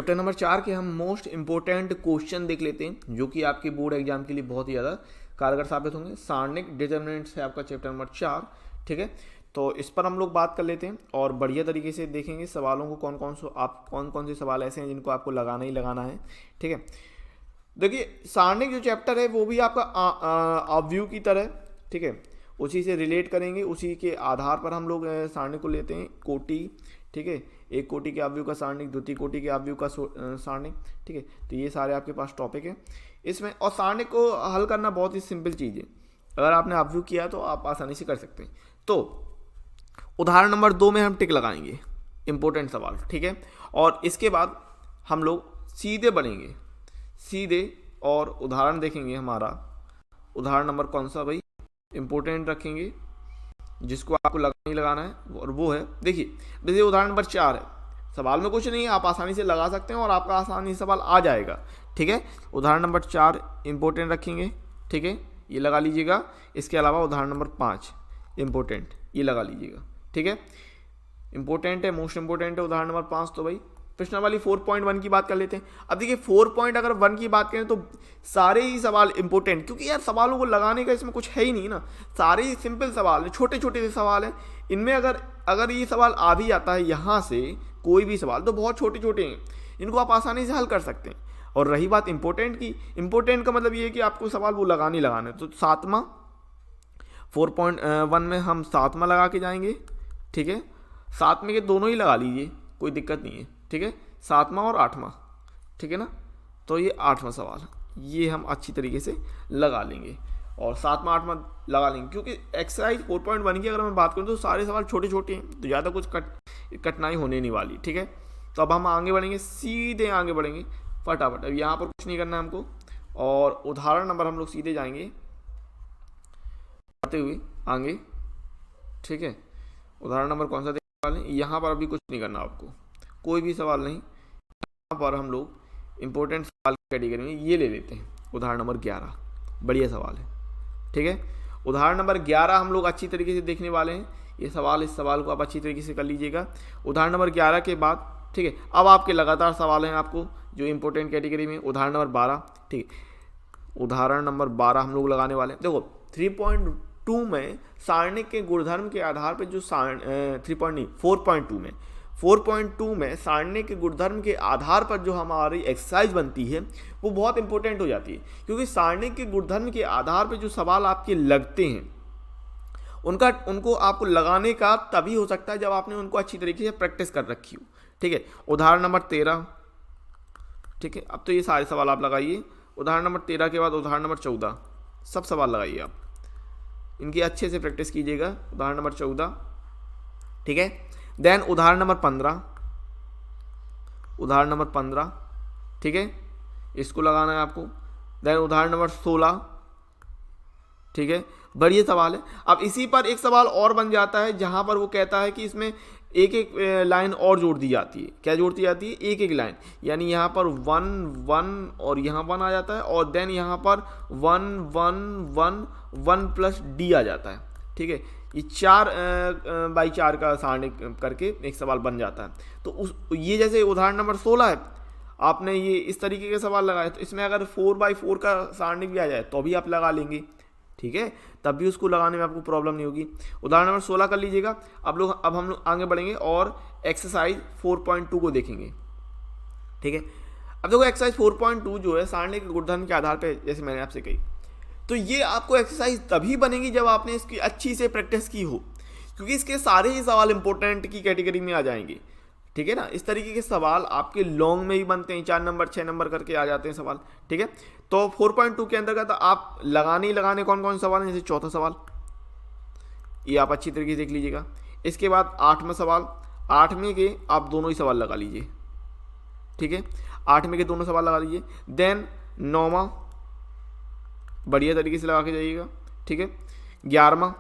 Chapter number 4 के हम most important question देख लेते हैं जो कि आपके बोर्ड एग्जाम के लिए बहुत ही ज़्यादा कारगर साबित होंगे। सारणिक डिटर्मिनेंट्स है आपका चैप्टर नंबर 4, ठीक है। तो इस पर हम लोग बात कर लेते हैं और बढ़िया तरीके से देखेंगे सवालों को, कौन कौन से सवाल ऐसे हैं जिनको आपको लगाना ही लगाना है, ठीक है। देखिए सारणिक जो चैप्टर है वो भी आपका ऑब्व्यू की तरह, ठीक है, उसी से रिलेट करेंगे, उसी के आधार पर हम लोग सारणिक को लेते हैं। कोटि, ठीक है, एक कोटि के ऑब्व्यू का सारणिक, द्वितीय कोटि के ऑब्व्यू का सारणिक, ठीक है। तो ये सारे आपके पास टॉपिक है इसमें। और सारणिक को हल करना बहुत ही सिंपल चीज़ है, अगर आपने ऑब्व्यू किया तो आप आसानी से कर सकते हैं। तो उदाहरण नंबर 2 में हम टिक लगाएंगे, इंपॉर्टेंट सवाल, ठीक है। और इसके बाद हम लोग सीधे बढ़ेंगे, सीधे, और उदाहरण देखेंगे। हमारा उदाहरण नंबर कौन सा भाई, इंपॉर्टेंट रखेंगे जिसको आपको लगाना ही लगाना है, और वो है, देखिए जैसे उदाहरण नंबर 4 है, सवाल में कुछ नहीं है, आप आसानी से लगा सकते हैं और आपका आसानी से सवाल आ जाएगा, ठीक है। उदाहरण नंबर 4 इंपॉर्टेंट रखेंगे, ठीक है, ये लगा लीजिएगा। इसके अलावा उदाहरण नंबर 5 इंपॉर्टेंट, ये लगा लीजिएगा, ठीक है। इंपॉर्टेंट है, मोस्ट इंपॉर्टेंट है उदाहरण नंबर 5। तो भाई प्रश्नावली 4.1 की बात कर लेते हैं। अब देखिए 4.1 की बात करें तो सारे ही सवाल इंपॉर्टेंट, क्योंकि यार सवालों को लगाने का इसमें कुछ है ही नहीं ना, सारे ही सिंपल सवाल हैं, छोटे छोटे से सवाल हैं। इनमें अगर ये सवाल आ भी जाता है यहाँ से कोई भी सवाल, तो बहुत छोटे छोटे हैं, इनको आप आसानी से हल कर सकते हैं। और रही बात इंपॉर्टेंट की, इंपॉर्टेंट का मतलब ये है कि आपको सवाल वो लगाने लगाने, तो 7वां 4.1 में हम 7वां लगा के जाएंगे, ठीक है। 7 में के दोनों ही लगा लीजिए, कोई दिक्कत नहीं है, ठीक है, 7वां और 8वां, ठीक है ना। तो ये 8वां सवाल, ये हम अच्छी तरीके से लगा लेंगे और 7वां 8वां लगा लेंगे, क्योंकि एक्सरसाइज 4.1 की अगर मैं बात करूँ तो सारे सवाल छोटे छोटे हैं, तो ज़्यादा कुछ कठिनाई होने नहीं वाली, ठीक है। तो अब हम आगे बढ़ेंगे, सीधे आगे बढ़ेंगे फटाफट। अब यहाँ पर कुछ नहीं करना है हमको, और उदाहरण नंबर हम लोग सीधे जाएंगे बढ़ते हुए आगे, ठीक है। उदाहरण नंबर कौन सा देखने वाले हैं, यहाँ पर अभी कुछ नहीं करना आपको, कोई भी सवाल नहीं। यहाँ पर हम लोग इंपॉर्टेंट सवाल की कैटेगरी में ये ले लेते हैं, उदाहरण नंबर 11, बढ़िया सवाल है, ठीक है। उदाहरण नंबर 11 हम लोग अच्छी तरीके से देखने वाले हैं। ये सवाल, इस सवाल को आप अच्छी तरीके से कर लीजिएगा। उदाहरण नंबर 11 के बाद, ठीक है, अब आपके लगातार सवाल हैं आपको जो इंपॉर्टेंट कैटेगरी में। उदाहरण नंबर 12, ठीक है, उदाहरण नंबर 12 हम लोग लगाने वाले हैं। देखो 3.2 में सारणिक के गुणधर्म के आधार पर जो 4.2 में सारणिक के गुणधर्म के आधार पर जो हमारी एक्सरसाइज बनती है वो बहुत इंपॉर्टेंट हो जाती है, क्योंकि सारणिक के गुणधर्म के आधार पर जो सवाल आपके लगते हैं उनको आपको लगाने का तभी हो सकता है जब आपने उनको अच्छी तरीके से प्रैक्टिस कर रखी हो, ठीक है। उदाहरण नंबर 13, ठीक है, अब तो ये सारे सवाल आप लगाइए। उदाहरण नंबर 13 के बाद उदाहरण नंबर 14, सब सवाल लगाइए आप, इनकी अच्छे से प्रैक्टिस कीजिएगा। उदाहरण नंबर 14, ठीक है। देन उदाहरण नंबर 15, उदाहरण नंबर 15, ठीक है, इसको लगाना है आपको। देन उदाहरण नंबर 16, ठीक है, बढ़िया सवाल है। अब इसी पर एक सवाल और बन जाता है जहां पर वो कहता है कि इसमें एक एक लाइन और जोड़ दी जाती है। क्या जोड़ दी जाती है? एक एक लाइन, यानी यहाँ पर 1 1 और यहाँ 1 आ जाता है, और देन यहाँ पर 1 1 1 1 प्लस डी आ जाता है, ठीक है। ये 4x4 का सारणिक करके एक सवाल बन जाता है। तो ये जैसे उदाहरण नंबर 16 है, आपने ये इस तरीके के सवाल लगाए, तो इसमें अगर 4x4 का सारणिक भी आ जाए तो भी आप लगा लेंगे, ठीक है, तब भी उसको लगाने में आपको प्रॉब्लम नहीं होगी। उदाहरण नंबर 16 कर लीजिएगा। अब हम लोग आगे बढ़ेंगे और एक्सरसाइज 4.2 को देखेंगे, ठीक है। अब देखो एक्सरसाइज 4.2 जो है सारणिक के गुणधर्म के आधार पर, जैसे मैंने आपसे कही, तो ये आपको एक्सरसाइज तभी बनेगी जब आपने इसकी अच्छी से प्रैक्टिस की हो, क्योंकि इसके सारे ही सवाल इंपॉर्टेंट की कैटेगरी में आ जाएंगे, ठीक है ना। इस तरीके के सवाल आपके लॉन्ग में भी बनते हैं, 4 नंबर 6 नंबर करके आ जाते हैं सवाल, ठीक है। तो 4.2 के अंतर्गत आप लगाने ही लगाने कौन कौन से सवाल हैं, जैसे चौथा सवाल, ये आप अच्छी तरीके से देख लीजिएगा। इसके बाद 8वां सवाल, 8वें के आप दोनों ही सवाल लगा लीजिए, ठीक है, 8वें के दोनों सवाल लगा लीजिए। देन 9वां बढ़िया तरीके से लगा के जाइएगा, ठीक है। 11वां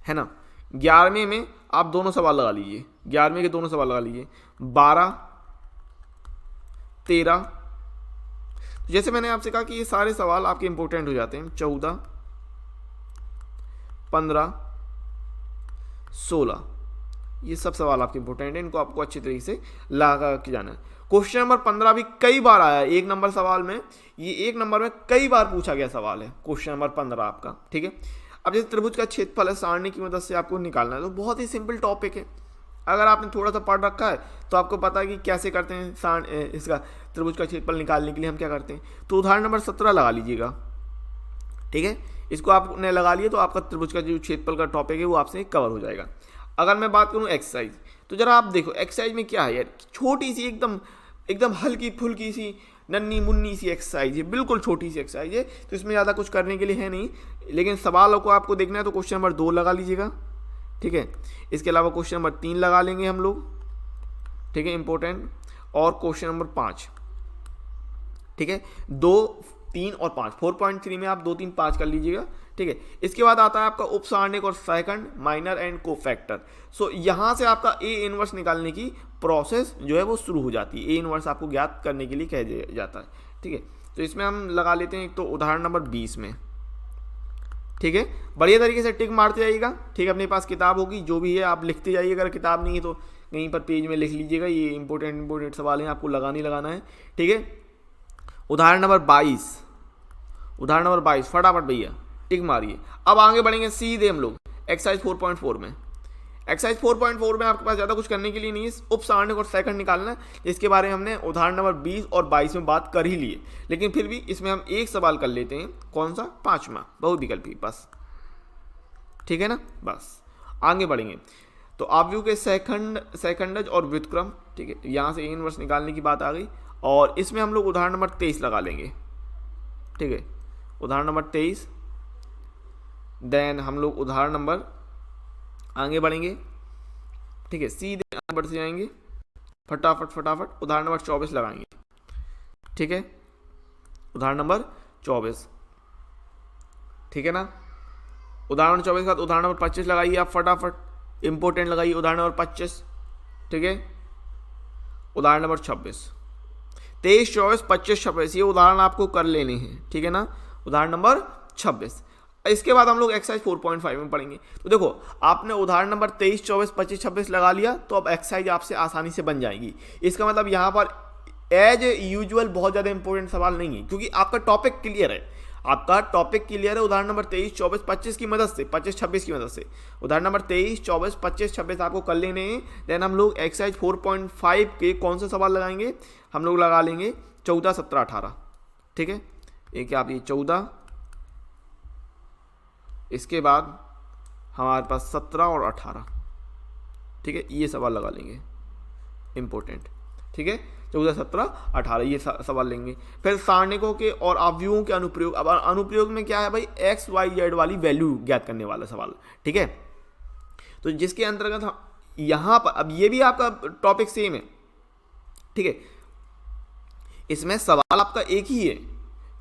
है ना, 11वें में आप दोनों सवाल लगा लीजिए, 11वें के दोनों सवाल लगा लीजिए। 12 13, जैसे मैंने आपसे कहा कि ये सारे सवाल आपके इंपॉर्टेंट हो जाते हैं। 14 15 16, ये सब सवाल आपके इंपॉर्टेंट है, इनको आपको अच्छी तरीके से लगा के जाना है। क्वेश्चन नंबर 15 भी कई बार आया है एक नंबर सवाल में, ये एक नंबर में कई बार पूछा गया सवाल है क्वेश्चन नंबर 15 आपका, ठीक है। अब जैसे त्रिभुज का क्षेत्रफल है सारणी की मदद से आपको निकालना है, तो बहुत ही सिंपल टॉपिक है। अगर आपने थोड़ा सा पढ़ रखा है तो आपको पता है कि कैसे करते हैं इसका त्रिभुज का क्षेत्रफल निकालने के लिए हम क्या करते हैं। तो उदाहरण नंबर 17 लगा लीजिएगा, ठीक है। इसको आपने लगा लिया तो आपका त्रिभुज का जो क्षेत्रफल का टॉपिक है वो आपसे कवर हो जाएगा। अगर मैं बात करूँ एक्सरसाइज, तो जरा आप देखो एक्सरसाइज में क्या है यार, छोटी सी एकदम एकदम हल्की फुल्की सी नन्ही मुन्नी सी एक्सरसाइज है, बिल्कुल छोटी सी एक्सरसाइज है, तो इसमें ज़्यादा कुछ करने के लिए है नहीं। लेकिन सवालों को आपको देखना है तो क्वेश्चन नंबर 2 लगा लीजिएगा, ठीक है। इसके अलावा क्वेश्चन नंबर 3 लगा लेंगे हम लोग, ठीक है, इंपॉर्टेंट, और क्वेश्चन नंबर 5, ठीक है। 2, 3 और 5, 4.3 में आप 2, 3, 5 कर लीजिएगा, ठीक है। इसके बाद आता है आपका उपसारणिक और सेकंड, माइनर एंड कोफैक्टर। सो यहाँ से आपका ए इनवर्स निकालने की प्रोसेस जो है वो शुरू हो जाती है। ए इनवर्स आपको ज्ञात करने के लिए कह जाता है, ठीक है। तो इसमें हम लगा लेते हैं एक तो उदाहरण नंबर 20 में, ठीक है। बढ़िया तरीके से टिक मारते जाइएगा, ठीक है। अपने पास किताब होगी जो भी है आप लिखते जाइए, अगर किताब नहीं है तो कहीं पर पेज में लिख लीजिएगा। ये इंपॉर्टेंट सवाल हैं, आपको लगाना है, ठीक है। उदाहरण नंबर 22 फटाफट भैया टिक मारिए। अब आगे बढ़ेंगे सीधे हम लोग एक्सरसाइज 4.4 में। एक्सरसाइज 4.4 में आपके पास ज़्यादा कुछ करने के लिए नहीं है, उपसारणिक और सेकंड निकालना है। इसके बारे में हमने उदाहरण नंबर 20 और 22 में बात कर ही ली है, लेकिन फिर भी इसमें हम एक सवाल कर लेते हैं। कौन सा? 5वां बहुविकल्पी, बस, ठीक है ना। बस आगे बढ़ेंगे तो आव्यूह के सेकंडज और व्युत्क्रम, ठीक है। यहाँ से इनवर्स निकालने की बात आ गई, और इसमें हम लोग उदाहरण नंबर 23 लगा लेंगे, ठीक है। उदाहरण नंबर 23, देन हम लोग उदाहरण नंबर आगे बढ़ेंगे, ठीक है। सीधे आगे बढ़ते जाएंगे फटाफट। उदाहरण नंबर 24 लगाएंगे, ठीक है। उदाहरण नंबर 24, ठीक है ना। उदाहरण 24 के बाद उदाहरण नंबर 25 लगाइए आप फटाफट, इंपोर्टेंट लगाइए उदाहरण नंबर 25, ठीक है। उदाहरण नंबर 26, 23, 24, 25, 26 ये उदाहरण आपको कर लेने हैं, ठीक है ना। उदाहरण नंबर 26। इसके बाद हम लोग एक्सरसाइज 4.5 में पढ़ेंगे। तो देखो आपने उदाहरण नंबर 23, 24, 25, 26 लगा लिया, तो अब एक्सरसाइज आपसे आसानी से बन जाएगी। इसका मतलब यहाँ पर एज यूजुअल बहुत ज़्यादा इंपॉर्टेंट सवाल नहीं है, क्योंकि आपका टॉपिक क्लियर है। उदाहरण नंबर 23, 24, 25 की मदद से, 25, 26 की मदद से उदाहरण नंबर 23, 24, 25, 26 आपको कर लेने हैं। देन हम लोग एक्सरसाइज 4.5 के कौन से सवाल लगाएंगे? हम लोग लगा लेंगे 14, 17, 18, ठीक है। एक आप ये 14, इसके बाद हमारे पास 17 और 18, ठीक है। ये सवाल लगा लेंगे इंपॉर्टेंट, ठीक है। 14, 17, 18 ये सवाल लेंगे। फिर सारणिकों के और आव्यूहों के अनुप्रयोग। अब अनुप्रयोग में क्या है भाई? एक्स वाई जेड वाली वैल्यू ज्ञात करने वाला सवाल, ठीक है। तो जिसके अंतर्गत यहाँ पर अब ये भी आपका टॉपिक सेम है, ठीक है। इसमें सवाल आपका एक ही है,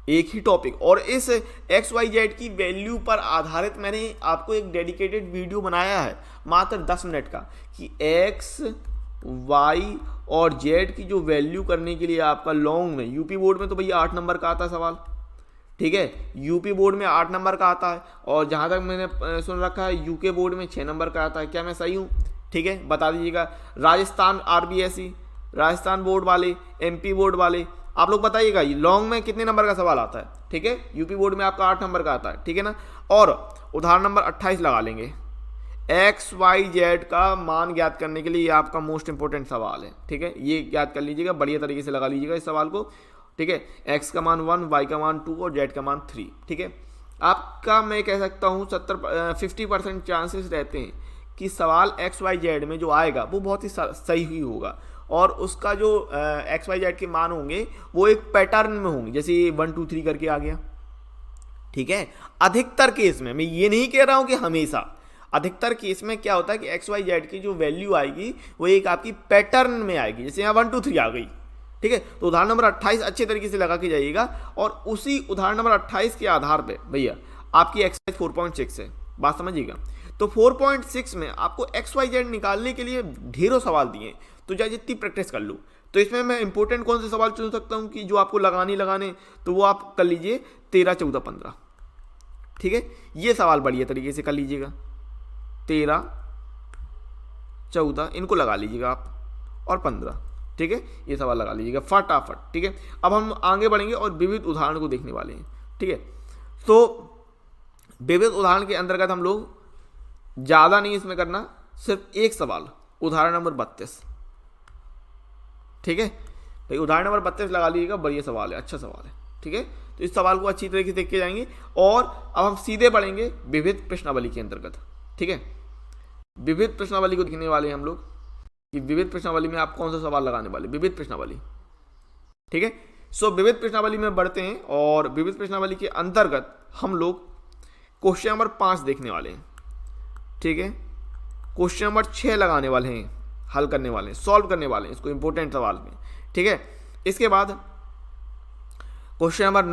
एक ही टॉपिक, और इस एक्स वाई जेड की वैल्यू पर आधारित मैंने आपको एक डेडिकेटेड वीडियो बनाया है मात्र 10 मिनट का, कि एक्स वाई और जेड की जो वैल्यू करने के लिए आपका लॉन्ग में, यूपी बोर्ड में तो भैया 8 नंबर का आता है सवाल, ठीक है। यूपी बोर्ड में 8 नंबर का आता है, और जहाँ तक मैंने सुन रखा है यूके बोर्ड में 6 नंबर का आता है। क्या मैं सही हूँ? ठीक है, बता दीजिएगा। राजस्थान आरबीएसई, राजस्थान बोर्ड वाले, एमपी बोर्ड वाले, आप लोग बताइएगा लॉन्ग में कितने नंबर का सवाल आता है, ठीक है। यूपी बोर्ड में आपका 8 नंबर का आता है, ठीक है ना। और उदाहरण नंबर 28 लगा लेंगे। एक्स वाई जेड का मान ज्ञात करने के लिए ये आपका मोस्ट इंपोर्टेंट सवाल है, ठीक है। ये ज्ञात कर लीजिएगा, बढ़िया तरीके से लगा लीजिएगा इस सवाल को, ठीक है। एक्स का मान 1, वाई का मान 2 और जेड का मान 3, ठीक है। आपका मैं कह सकता हूँ 50% चांसेस रहते हैं कि सवाल एक्स वाई जेड में जो आएगा वो बहुत ही सही ही होगा, और उसका जो एक्स वाई जेड के मान होंगे वो एक पैटर्न में होंगे, जैसे 1 2 3 करके आ गया, ठीक है। अधिकतर केस में, मैं ये नहीं कह रहा हूँ कि हमेशा, अधिकतर केस में क्या होता है कि एक्स वाई जेड की जो वैल्यू आएगी वो एक आपकी पैटर्न में आएगी, जैसे यहाँ 1 2 3 आ गई, ठीक है। तो उदाहरण नंबर 28 अच्छे तरीके से लगा के जाइएगा, और उसी उदाहरण नंबर 28 के आधार पे भैया आपकी एक्सरसाइज 4.6 है, बात समझिएगा। तो 4.6 में आपको एक्स वाई जेड निकालने के लिए ढेरों सवाल दिए, तो चाहे जितनी प्रैक्टिस कर लो। तो इसमें मैं इंपॉर्टेंट कौन से सवाल चुन सकता हूँ कि जो आपको लगाने, तो वो आप कर लीजिए 13, 14, 15, ठीक है। ये सवाल बढ़िया तरीके से कर लीजिएगा, 13, 14 इनको लगा लीजिएगा आप, और 15, ठीक है, ये सवाल लगा लीजिएगा फटाफट, ठीक है। अब हम आगे बढ़ेंगे और विविध उदाहरण को देखने वाले हैं, ठीक है। तो विविध उदाहरण के अंतर्गत हम लोग ज़्यादा नहीं इसमें करना, सिर्फ एक सवाल, उदाहरण नंबर 32, ठीक है भाई, उदाहरण नंबर 32 लगा लीजिएगा, बढ़िया सवाल है, अच्छा सवाल है, ठीक है। तो इस सवाल को अच्छी तरीके से देख के जाएंगे और अब हम सीधे बढ़ेंगे विविध प्रश्नावली के अंतर्गत, ठीक है। विविध प्रश्नावली को देखने वाले हैं हम लोग कि विविध प्रश्नावली में आप कौन सा सवाल लगाने वाले, विविध प्रश्नावली, ठीक है। सो विविध प्रश्नावली में बढ़ते हैं और विविध प्रश्नावली के अंतर्गत हम लोग क्वेश्चन नंबर 5 देखने वाले हैं, ठीक है। क्वेश्चन नंबर 6 लगाने वाले हैं, हल करने वाले हैं, सॉल्व करने वाले हैं इसको, इंपॉर्टेंट सवाल में, ठीक है। इसके बाद क्वेश्चन नंबर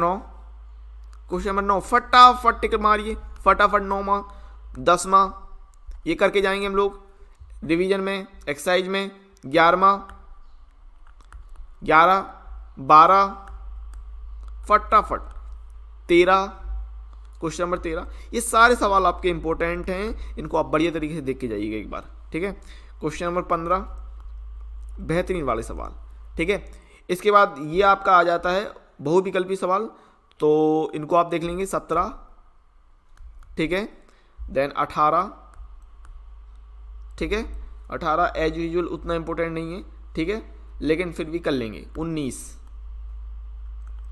9 फटाफट टिक मारिए, फटाफट 9वां 10वां ये करके जाएंगे हम लोग रिवीजन में, एक्सरसाइज में 11वां 11 12 फटाफट 13, क्वेश्चन नंबर 13, ये सारे सवाल आपके इंपॉर्टेंट हैं, इनको आप बढ़िया तरीके से देख के जाइएगा एक बार, ठीक है। क्वेश्चन नंबर 15 बेहतरीन वाले सवाल, ठीक है। इसके बाद ये आपका आ जाता है बहुविकल्पी सवाल, तो इनको आप देख लेंगे 17, ठीक है। देन 18, ठीक है, 18 एज यूजुअल उतना इंपॉर्टेंट नहीं है, ठीक है, लेकिन फिर भी कर लेंगे 19,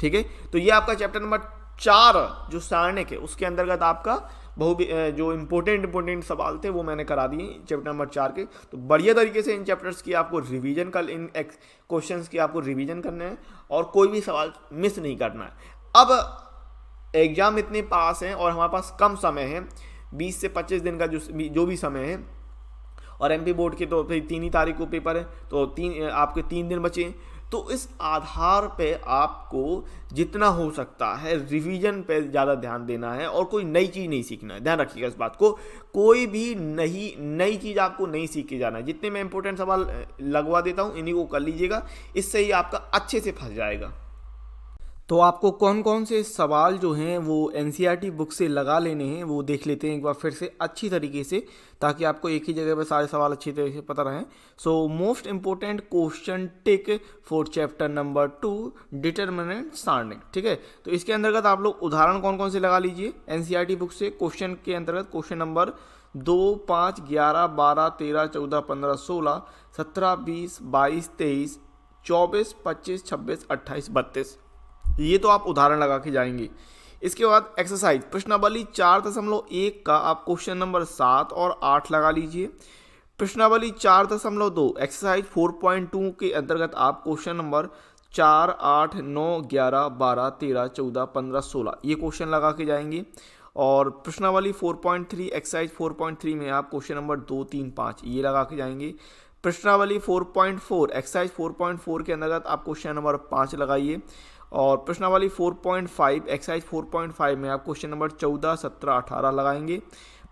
ठीक है। तो ये आपका चैप्टर नंबर 4 जो सारणिक है उसके अंतर्गत आपका जो इंपॉर्टेंट सवाल थे वो मैंने करा दिए चैप्टर नंबर 4 के। तो बढ़िया तरीके से इन चैप्टर्स की आपको रिवीजन कर, इन क्वेश्चंस की आपको रिवीजन करना है और कोई भी सवाल मिस नहीं करना है। अब एग्जाम इतने पास हैं और हमारे पास कम समय है, 20 से 25 दिन का जो भी समय है, और एमपी बोर्ड के तो फिर 3 ही तारीख को पेपर है, तो आपके 3 दिन बचे हैं। तो इस आधार पे आपको जितना हो सकता है रिवीजन पे ज़्यादा ध्यान देना है और कोई नई चीज़ नहीं सीखना है, ध्यान रखिएगा इस बात को, कोई भी नई चीज़ आपको नहीं सीख के जाना है। जितने मैं इंपॉर्टेंट सवाल लगवा देता हूँ इन्हीं को कर लीजिएगा, इससे ही आपका अच्छे से फंस जाएगा। तो आपको कौन कौन से सवाल जो हैं वो एनसीईआरटी बुक से लगा लेने हैं वो देख लेते हैं एक बार फिर से अच्छी तरीके से, ताकि आपको एक ही जगह पर सारे सवाल अच्छी तरीके से पता रहें। So most important question tick for chapter number 2 determinant सारणिक, ठीक है। तो इसके अंतर्गत आप लोग उदाहरण कौन कौन से लगा लीजिए एनसीईआरटी बुक से। क्वेश्चन के अंतर्गत क्वेश्चन नंबर 2, 5, 11, 12, 13, 14, 15, 16, 17, 20, 22, 23, 24, 25, 26, 28, 32, ये तो आप उदाहरण लगा के जाएंगे। इसके बाद एक्सरसाइज प्रश्नावली 4.1 का आप क्वेश्चन नंबर 7 और 8 लगा लीजिए। प्रश्नावली 4.2 एक्सरसाइज 4.2 के अंतर्गत आप क्वेश्चन नंबर 4, 8, 9, 11, 12, 13, 14, 15, 16 ये क्वेश्चन लगा के जाएंगे। और प्रश्नावली 4.3 एक्सरसाइज 4.3 में आप क्वेश्चन नंबर 2, 3, 5 ये लगा के जाएंगे। प्रश्नावली 4.4 एक्सरसाइज 4.4 के अंतर्गत आप क्वेश्चन नंबर 5 लगाइए। और प्रश्नावली 4.5 एक्सरसाइज 4.5 में आप क्वेश्चन नंबर 14, 17, 18 लगाएंगे।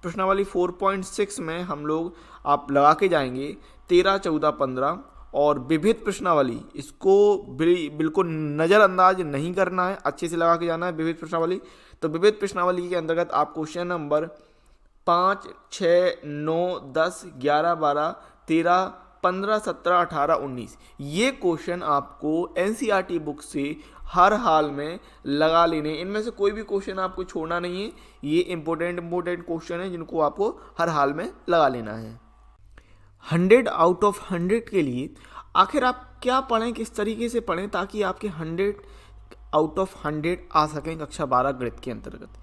प्रश्नावली 4.6 में हम लोग आप लगा के जाएंगे 13, 14, 15। और विविध प्रश्नावली इसको बिल्कुल नज़रअंदाज नहीं करना है, अच्छे से लगा के जाना है विविध प्रश्नावली। तो विविध प्रश्नावली के अंतर्गत आप क्वेश्चन नंबर 5, 6, 9, 10, 11, 12, 13, 15, 17, 18, 19 ये क्वेश्चन आपको एनसीईआरटी बुक से हर हाल में लगा लेने। इनमें से कोई भी क्वेश्चन आपको छोड़ना नहीं है, ये इंपॉर्टेंट क्वेश्चन है जिनको आपको हर हाल में लगा लेना है। 100 आउट ऑफ 100 के लिए आखिर आप क्या पढ़ें, किस तरीके से पढ़ें ताकि आपके 100 आउट ऑफ 100 आ सकें कक्षा 12 गणित के अंतर्गत।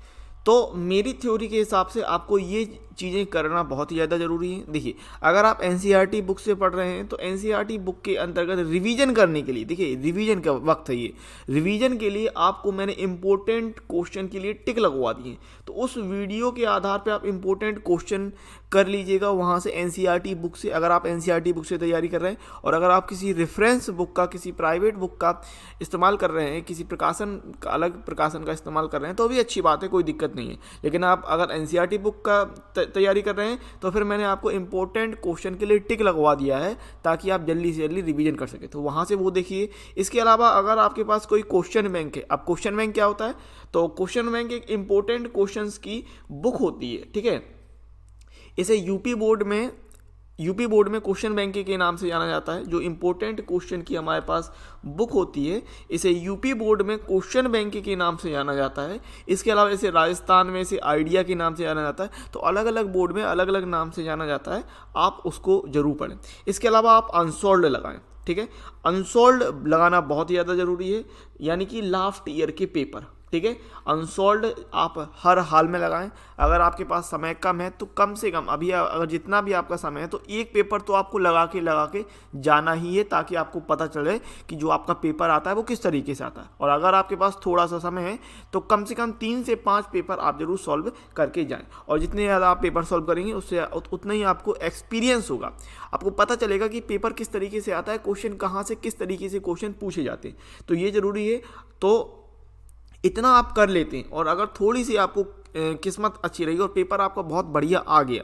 तो मेरी थ्योरी के हिसाब से आपको ये चीज़ें करना बहुत ही ज़्यादा ज़रूरी है। देखिए अगर आप एनसीईआरटी बुक से पढ़ रहे हैं तो एनसीईआरटी बुक के अंतर्गत रिवीजन करने के लिए, देखिए रिवीजन का वक्त है ये, रिवीजन के लिए आपको मैंने इंपॉर्टेंट क्वेश्चन के लिए टिक लगवा दिए। तो उस वीडियो के आधार पर आप इंपॉर्टेंट क्वेश्चन कर लीजिएगा वहाँ से एनसीईआरटी बुक से, अगर आप एनसीईआरटी बुक से तैयारी कर रहे हैं। और अगर आप किसी रेफरेंस बुक का, किसी प्राइवेट बुक का इस्तेमाल कर रहे हैं, किसी प्रकाशन का, अलग प्रकाशन का इस्तेमाल कर रहे हैं तो भी अच्छी बात है, कोई दिक्कत नहीं है। लेकिन आप अगर एनसीईआरटी बुक का तैयारी कर रहे हैं तो फिर मैंने आपको इंपॉर्टेंट क्वेश्चन के लिए टिक लगवा दिया है ताकि आप जल्दी से जल्दी रिवीजन कर सके, तो वहाँ से वो देखिए। इसके अलावा अगर आपके पास कोई क्वेश्चन बैंक है, अब क्वेश्चन बैंक क्या होता है, तो क्वेश्चन बैंक एक इंपॉर्टेंट क्वेश्चंस की बुक होती है, ठीक है। इसे यूपी बोर्ड में यूपी बोर्ड में क्वेश्चन बैंक के नाम से जाना जाता है। जो इंपॉर्टेंट क्वेश्चन की हमारे पास बुक होती है इसे यूपी बोर्ड में क्वेश्चन बैंक के नाम से जाना जाता है। इसके अलावा इसे राजस्थान में इसे आइडिया के नाम से जाना जाता है। तो अलग अलग बोर्ड में अलग अलग नाम से जाना जाता है, आप उसको जरूर पढ़ें। इसके अलावा आप अनसॉल्व्ड लगाएं, ठीक है। अनसॉल्व्ड लगाना बहुत ही ज़्यादा ज़रूरी है, यानी कि लास्ट ईयर के पेपर, ठीक है। अनसॉल्व्ड आप हर हाल में लगाएं। अगर आपके पास समय कम है तो कम से कम अभी अगर जितना भी आपका समय है तो एक पेपर तो आपको लगा के जाना ही है, ताकि आपको पता चले कि जो आपका पेपर आता है वो किस तरीके से आता है। और अगर आपके पास थोड़ा सा समय है तो कम से कम 3 से 5 पेपर आप जरूर सॉल्व करके जाएं। और जितने ज़्यादा आप पेपर सॉल्व करेंगे उससे उतना ही आपको एक्सपीरियंस होगा, आपको पता चलेगा कि पेपर किस तरीके से आता है, क्वेश्चन कहाँ से किस तरीके से क्वेश्चन पूछे जाते हैं। तो ये ज़रूरी है। तो इतना आप कर लेते हैं, और अगर थोड़ी सी आपको किस्मत अच्छी रही और पेपर आपका बहुत बढ़िया आ गया,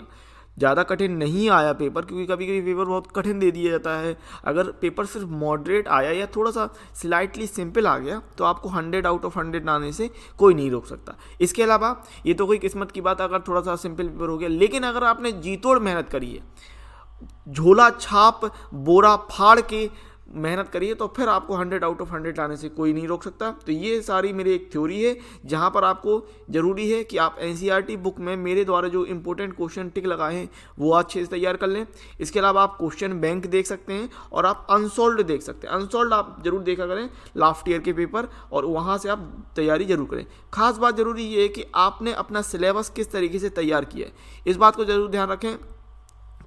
ज़्यादा कठिन नहीं आया पेपर, क्योंकि कभी कभी पेपर बहुत कठिन दे दिया जाता है। अगर पेपर सिर्फ मॉडरेट आया या थोड़ा सा स्लाइटली सिंपल आ गया तो आपको 100 आउट ऑफ 100 आने से कोई नहीं रोक सकता। इसके अलावा ये तो कोई किस्मत की बात, अगर थोड़ा सा सिंपल पेपर हो गया, लेकिन अगर आपने जी तोड़ मेहनत करी है, झोला छाप बोरा फाड़ के मेहनत करिए, तो फिर आपको 100 आउट ऑफ 100 लाने से कोई नहीं रोक सकता। तो ये सारी मेरी एक थ्योरी है, जहाँ पर आपको ज़रूरी है कि आप एनसीईआरटी बुक में मेरे द्वारा जो इंपॉर्टेंट क्वेश्चन टिक लगाए हैं वो अच्छे से तैयार कर लें। इसके अलावा आप क्वेश्चन बैंक देख सकते हैं और आप अनसॉल्व्ड देख सकते हैं। अनसॉल्व्ड आप जरूर देखा करें लास्ट ईयर के पेपर, और वहाँ से आप तैयारी जरूर करें। खास बात जरूरी ये है कि आपने अपना सिलेबस किस तरीके से तैयार किया है, इस बात को जरूर ध्यान रखें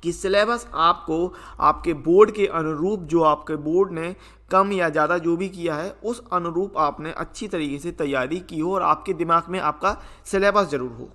कि सिलेबस आपको आपके बोर्ड के अनुरूप, जो आपके बोर्ड ने कम या ज़्यादा जो भी किया है उस अनुरूप आपने अच्छी तरीके से तैयारी की हो और आपके दिमाग में आपका सिलेबस जरूर हो।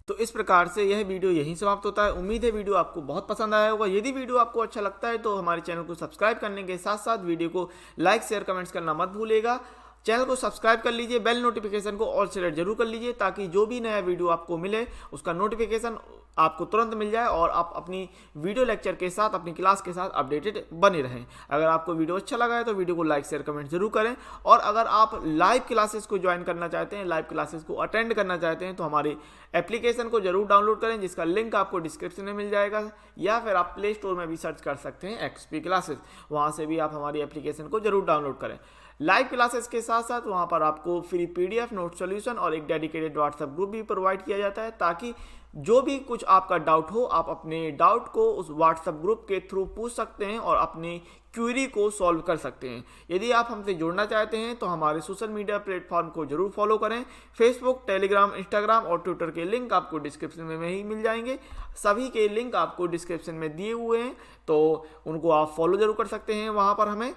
तो इस प्रकार से यह वीडियो यहीं समाप्त होता है। उम्मीद है वीडियो आपको बहुत पसंद आया होगा। यदि वीडियो आपको अच्छा लगता है तो हमारे चैनल को सब्सक्राइब करने के साथ साथ वीडियो को लाइक शेयर कमेंट्स करना मत भूलिएगा। चैनल को सब्सक्राइब कर लीजिए, बेल नोटिफिकेशन को ऑल सेलेक्ट जरूर कर लीजिए, ताकि जो भी नया वीडियो आपको मिले उसका नोटिफिकेशन आपको तुरंत मिल जाए और आप अपनी वीडियो लेक्चर के साथ, अपनी क्लास के साथ अपडेटेड बने रहें। अगर आपको वीडियो अच्छा लगा है तो वीडियो को लाइक शेयर कमेंट जरूर करें। और अगर आप लाइव क्लासेस को ज्वाइन करना चाहते हैं, लाइव क्लासेस को अटेंड करना चाहते हैं, तो हमारी एप्लीकेशन को जरूर डाउनलोड करें, जिसका लिंक आपको डिस्क्रिप्शन में मिल जाएगा, या फिर आप प्ले स्टोर में भी सर्च कर सकते हैं एक्सपी क्लासेस, वहाँ से भी आप हमारी एप्लीकेशन को जरूर डाउनलोड करें। लाइव क्लासेस के साथ साथ वहाँ पर आपको फ्री पीडीएफ, नोट सॉल्यूशन और एक डेडिकेटेड व्हाट्सएप ग्रुप भी प्रोवाइड किया जाता है, ताकि जो भी कुछ आपका डाउट हो आप अपने डाउट को उस व्हाट्सएप ग्रुप के थ्रू पूछ सकते हैं और अपनी क्वेरी को सॉल्व कर सकते हैं। यदि आप हमसे जुड़ना चाहते हैं तो हमारे सोशल मीडिया प्लेटफॉर्म को जरूर फॉलो करें। फेसबुक, टेलीग्राम, इंस्टाग्राम और ट्विटर के लिंक आपको डिस्क्रिप्शन में ही मिल जाएंगे। सभी के लिंक आपको डिस्क्रिप्शन में दिए हुए हैं, तो उनको आप फॉलो जरूर कर सकते हैं। वहाँ पर हमें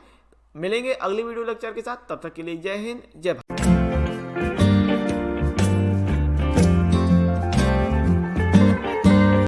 मिलेंगे अगली वीडियो लेक्चर के साथ। तब तक के लिए जय हिंद, जय भारत।